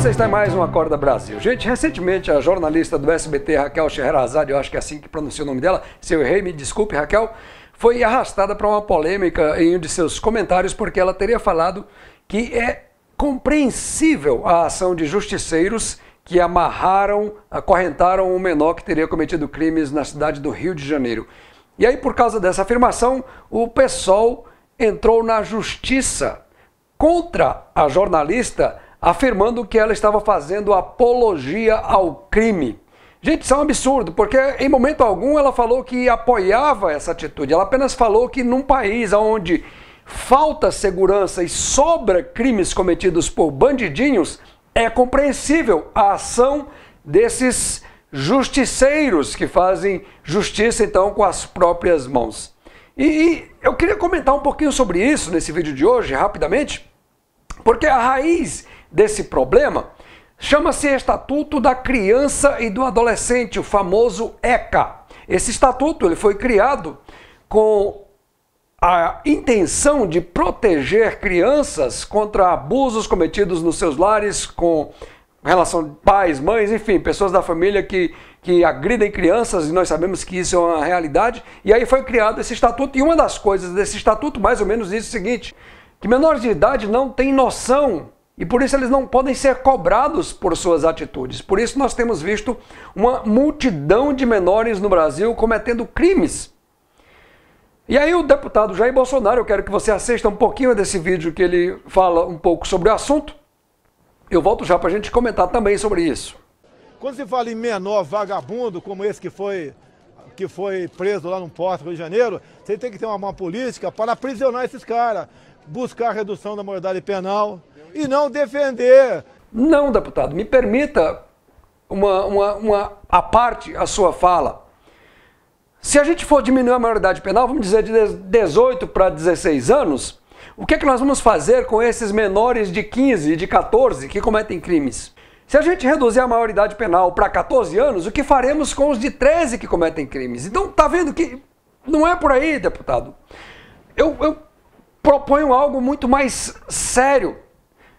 Você está em mais um Acorda Brasil. Gente, recentemente a jornalista do SBT, Raquel Scheherazade, eu acho que é assim que pronuncia o nome dela, se eu errei, me desculpe, Raquel, foi arrastada para uma polêmica em um de seus comentários porque ela teria falado que é compreensível a ação de justiceiros que acorrentaram um menor que teria cometido crimes na cidade do Rio de Janeiro. E aí, por causa dessa afirmação, o PSOL entrou na justiça contra a jornalista, afirmando que ela estava fazendo apologia ao crime. Gente, isso é um absurdo, porque em momento algum ela falou que apoiava essa atitude. Ela apenas falou que num país onde falta segurança e sobra crimes cometidos por bandidinhos, é compreensível a ação desses justiceiros que fazem justiça, então, com as próprias mãos. E eu queria comentar um pouquinho sobre isso nesse vídeo de hoje, rapidamente, porque a raiz desse problema chama-se Estatuto da Criança e do Adolescente, o famoso ECA. Esse estatuto ele foi criado com a intenção de proteger crianças contra abusos cometidos nos seus lares, com relação de pais, mães, enfim, pessoas da família que agridem crianças, e nós sabemos que isso é uma realidade. E aí foi criado esse estatuto, e uma das coisas desse estatuto, mais ou menos, diz o seguinte: que menores de idade não têm noção e por isso eles não podem ser cobrados por suas atitudes. Por isso nós temos visto uma multidão de menores no Brasil cometendo crimes. E aí o deputado Jair Bolsonaro, eu quero que você assista um pouquinho desse vídeo que ele fala um pouco sobre o assunto. Eu volto já para a gente comentar também sobre isso. Quando se fala em menor vagabundo, como esse que foi preso lá no Porto, Rio de Janeiro, você tem que ter uma política para aprisionar esses caras, buscar a redução da maioridade penal e não defender. Não, deputado, me permita a parte a sua fala. Se a gente for diminuir a maioridade penal, vamos dizer de 18 para 16 anos, o que é que nós vamos fazer com esses menores de 15 e de 14 que cometem crimes? Se a gente reduzir a maioridade penal para 14 anos, o que faremos com os de 13 que cometem crimes? Então, tá vendo que não é por aí, deputado. Eu proponho algo muito mais sério.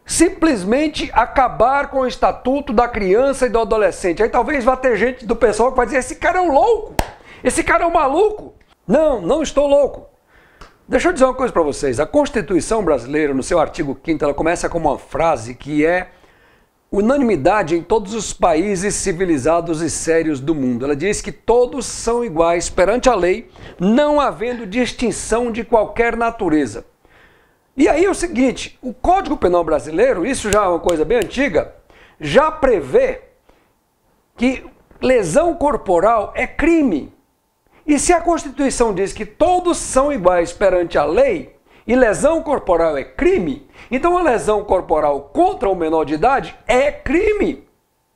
Simplesmente acabar com o Estatuto da Criança e do Adolescente. Aí talvez vá ter gente do pessoal que vai dizer: esse cara é um louco, esse cara é um maluco. Não, não estou louco. Deixa eu dizer uma coisa para vocês. A Constituição brasileira, no seu artigo 5º, ela começa com uma frase que é unanimidade em todos os países civilizados e sérios do mundo. Ela diz que todos são iguais perante a lei, não havendo distinção de qualquer natureza. E aí é o seguinte, o Código Penal brasileiro, isso já é uma coisa bem antiga, já prevê que lesão corporal é crime. E se a Constituição diz que todos são iguais perante a lei e lesão corporal é crime, então a lesão corporal contra o menor de idade é crime,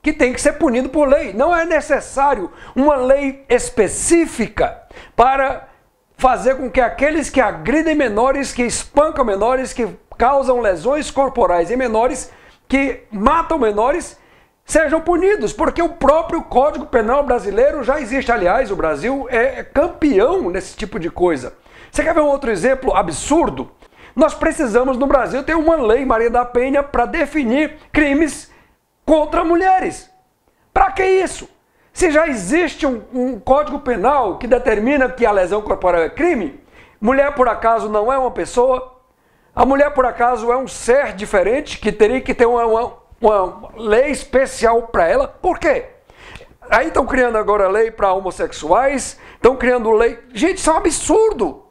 que tem que ser punido por lei. Não é necessário uma lei específica para fazer com que aqueles que agridem menores, que espancam menores, que causam lesões corporais em menores, que matam menores, sejam punidos, porque o próprio Código Penal brasileiro já existe. Aliás, o Brasil é campeão nesse tipo de coisa. Você quer ver um outro exemplo absurdo? Nós precisamos no Brasil ter uma lei Maria da Penha para definir crimes contra mulheres. Para que isso? Se já existe um Código Penal que determina que a lesão corporal é crime, mulher por acaso não é uma pessoa, a mulher por acaso é um ser diferente que teria que ter uma lei especial para ela. Por quê? Aí estão criando agora lei para homossexuais, estão criando lei... Gente, isso é um absurdo!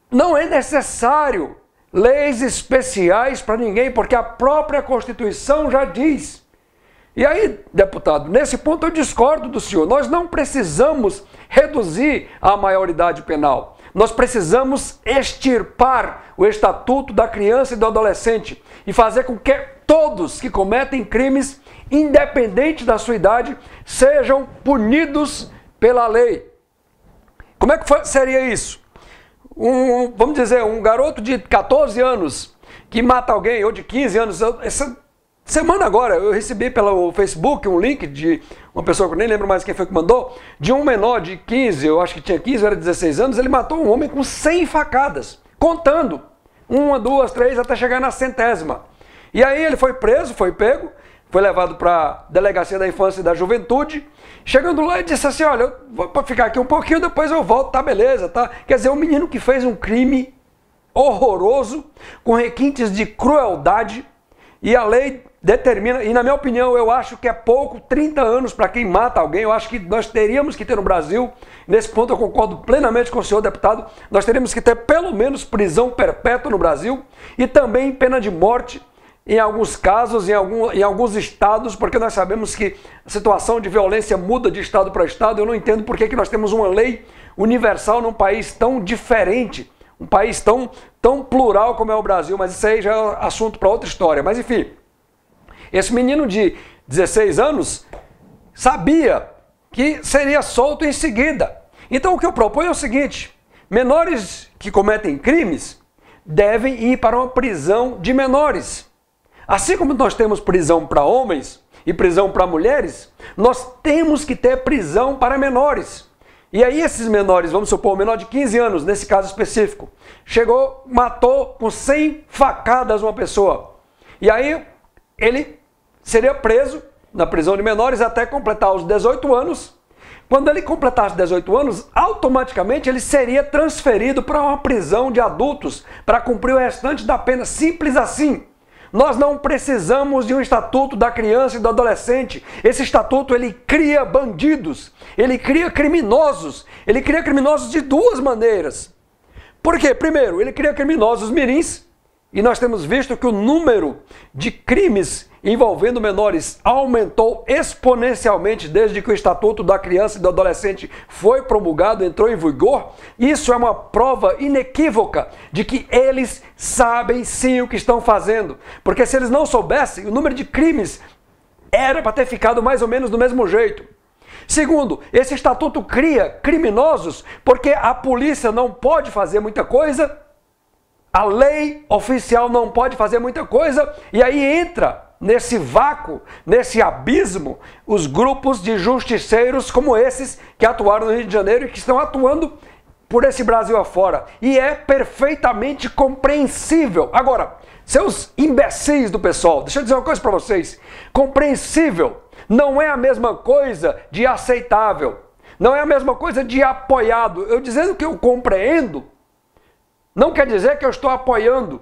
Não é necessário leis especiais para ninguém, porque a própria Constituição já diz. E aí, deputado, nesse ponto eu discordo do senhor. Nós não precisamos reduzir a maioridade penal. Nós precisamos extirpar o Estatuto da Criança e do Adolescente e fazer com que todos que cometem crimes, independente da sua idade, sejam punidos pela lei. Como é que seria isso? Vamos dizer, um garoto de 14 anos que mata alguém, ou de 15 anos... Essa semana agora eu recebi pelo Facebook um link de uma pessoa que eu nem lembro mais quem foi que mandou, de um menor de 15, eu acho que tinha 15, era 16 anos, ele matou um homem com 100 facadas, contando. 1, 2, 3, até chegar na 100ª. E aí ele foi preso, foi pego, foi levado para a Delegacia da Infância e da Juventude. Chegando lá, ele disse assim, olha, eu vou ficar aqui um pouquinho, depois eu volto, tá, beleza, tá? Quer dizer, um menino que fez um crime horroroso, com requintes de crueldade, e a lei determina, e na minha opinião, eu acho que é pouco, 30 anos para quem mata alguém. Eu acho que nós teríamos que ter no Brasil, nesse ponto eu concordo plenamente com o senhor deputado, nós teríamos que ter pelo menos prisão perpétua no Brasil, e também pena de morte, em alguns casos, em alguns estados, porque nós sabemos que a situação de violência muda de estado para estado. Eu não entendo por que nós temos uma lei universal num país tão diferente, um país tão plural como é o Brasil, mas isso aí já é assunto para outra história. Mas enfim, esse menino de 16 anos sabia que seria solto em seguida. Então o que eu proponho é o seguinte, menores que cometem crimes devem ir para uma prisão de menores. Assim como nós temos prisão para homens e prisão para mulheres, nós temos que ter prisão para menores. E aí esses menores, vamos supor, um menor de 15 anos, nesse caso específico, chegou, matou com 100 facadas uma pessoa. E aí ele seria preso na prisão de menores até completar os 18 anos. Quando ele completasse 18 anos, automaticamente ele seria transferido para uma prisão de adultos para cumprir o restante da pena, simples assim. Nós não precisamos de um estatuto da criança e do adolescente. Esse estatuto, ele cria bandidos, ele cria criminosos de duas maneiras. Por quê? Primeiro, ele cria criminosos mirins, e nós temos visto que o número de crimes envolvendo menores aumentou exponencialmente desde que o Estatuto da Criança e do Adolescente foi promulgado, entrou em vigor. Isso é uma prova inequívoca de que eles sabem sim o que estão fazendo. Porque se eles não soubessem, o número de crimes era para ter ficado mais ou menos do mesmo jeito. Segundo, esse estatuto cria criminosos porque a polícia não pode fazer muita coisa, a lei oficial não pode fazer muita coisa, e aí entra nesse vácuo, nesse abismo, os grupos de justiceiros como esses que atuaram no Rio de Janeiro e que estão atuando por esse Brasil afora. E é perfeitamente compreensível. Agora, seus imbecis do pessoal, deixa eu dizer uma coisa para vocês. Compreensível não é a mesma coisa de aceitável. Não é a mesma coisa de apoiado. Eu dizendo que eu compreendo, não quer dizer que eu estou apoiando.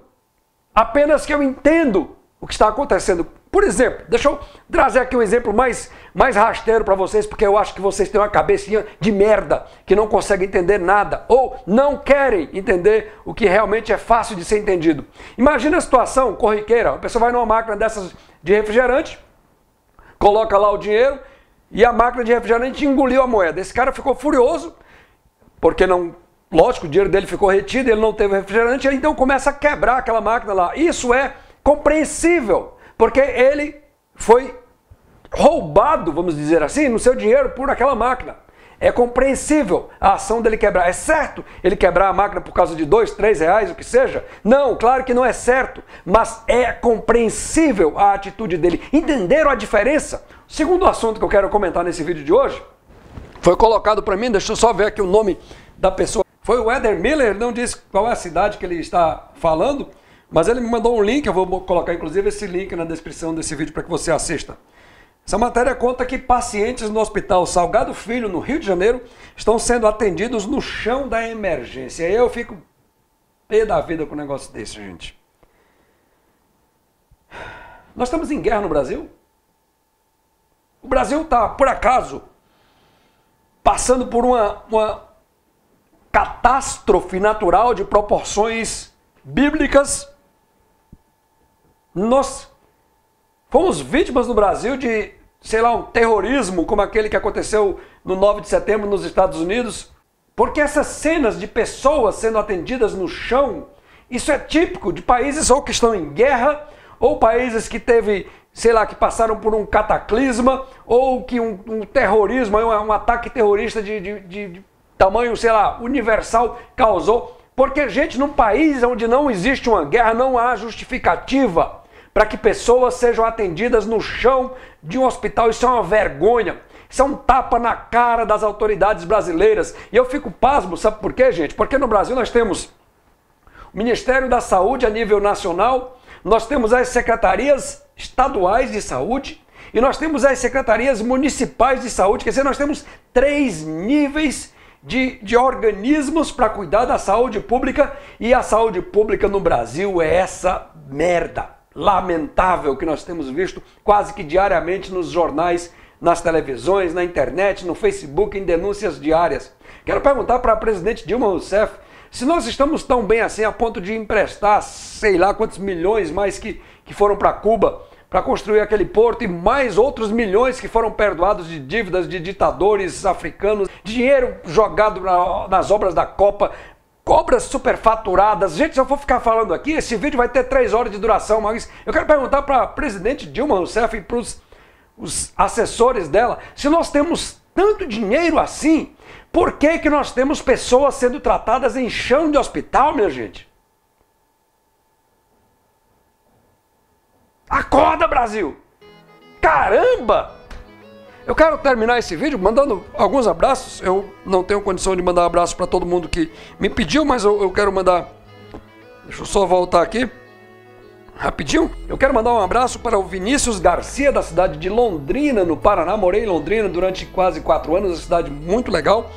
Apenas que eu entendo o que está acontecendo. Por exemplo, deixa eu trazer aqui um exemplo mais rasteiro para vocês, porque eu acho que vocês têm uma cabecinha de merda, que não conseguem entender nada, ou não querem entender o que realmente é fácil de ser entendido. Imagina a situação corriqueira, a pessoa vai numa máquina dessas de refrigerante, coloca lá o dinheiro, e a máquina de refrigerante engoliu a moeda. Esse cara ficou furioso, porque não... Lógico, o dinheiro dele ficou retido, ele não teve refrigerante, e então começa a quebrar aquela máquina lá. Isso é compreensível, porque ele foi roubado, vamos dizer assim, no seu dinheiro por aquela máquina. É compreensível a ação dele quebrar. É certo ele quebrar a máquina por causa de 2, 3 reais, o que seja? Não, claro que não é certo, mas é compreensível a atitude dele. Entenderam a diferença? O segundo assunto que eu quero comentar nesse vídeo de hoje foi colocado para mim, deixa eu só ver aqui o nome da pessoa. Foi o Éder Miller, ele não disse qual é a cidade que ele está falando, mas ele me mandou um link, eu vou colocar inclusive esse link na descrição desse vídeo para que você assista. Essa matéria conta que pacientes no Hospital Salgado Filho, no Rio de Janeiro, estão sendo atendidos no chão da emergência. E eu fico pé da vida com um negócio desse, gente. Nós estamos em guerra no Brasil? O Brasil está, por acaso, passando por uma catástrofe natural de proporções bíblicas? Nós fomos vítimas no Brasil de, sei lá, um terrorismo como aquele que aconteceu no 9 de setembro nos Estados Unidos? Porque essas cenas de pessoas sendo atendidas no chão, isso é típico de países ou que estão em guerra, ou países que teve, sei lá, que passaram por um cataclisma, ou que um terrorismo, um ataque terrorista de tamanho, sei lá, universal causou. Porque, gente, num país onde não existe uma guerra, não há justificativa para que pessoas sejam atendidas no chão de um hospital. Isso é uma vergonha. Isso é um tapa na cara das autoridades brasileiras. E eu fico pasmo, sabe por quê, gente? Porque no Brasil nós temos o Ministério da Saúde a nível nacional, nós temos as secretarias estaduais de saúde e nós temos as secretarias municipais de saúde, quer dizer, nós temos 3 níveis de organismos para cuidar da saúde pública, e a saúde pública no Brasil é essa merda lamentável que nós temos visto quase que diariamente nos jornais, nas televisões, na internet, no Facebook, em denúncias diárias. Quero perguntar para a presidente Dilma Rousseff se nós estamos tão bem assim a ponto de emprestar sei lá quantos milhões mais que foram para Cuba para construir aquele porto, e mais outros milhões que foram perdoados de dívidas de ditadores africanos, dinheiro jogado nas obras da Copa, obras superfaturadas. Gente, se eu for ficar falando aqui, esse vídeo vai ter 3 horas de duração, mas eu quero perguntar para a presidente Dilma Rousseff e para os assessores dela, se nós temos tanto dinheiro assim, por que que nós temos pessoas sendo tratadas em chão de hospital, minha gente? Acorda, Brasil! Caramba! Eu quero terminar esse vídeo mandando alguns abraços. Eu não tenho condição de mandar um abraço para todo mundo que me pediu, mas eu quero mandar... Deixa eu só voltar aqui rapidinho. Eu quero mandar um abraço para o Vinícius Garcia, da cidade de Londrina, no Paraná. Morei em Londrina durante quase 4 anos, uma cidade muito legal.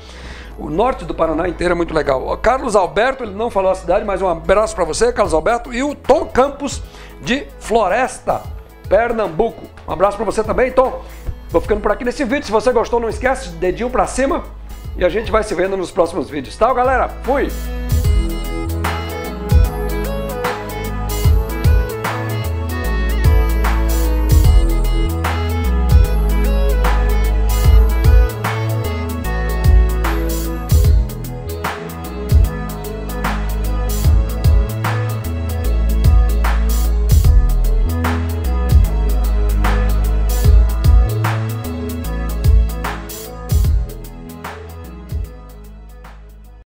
O norte do Paraná inteiro é muito legal. O Carlos Alberto, ele não falou a cidade, mas um abraço para você, Carlos Alberto. E o Tom Campos, de Floresta, Pernambuco. Um abraço para você também, Tom. Vou ficando por aqui nesse vídeo. Se você gostou, não esquece, dedinho para cima. E a gente vai se vendo nos próximos vídeos, tá, galera? Fui!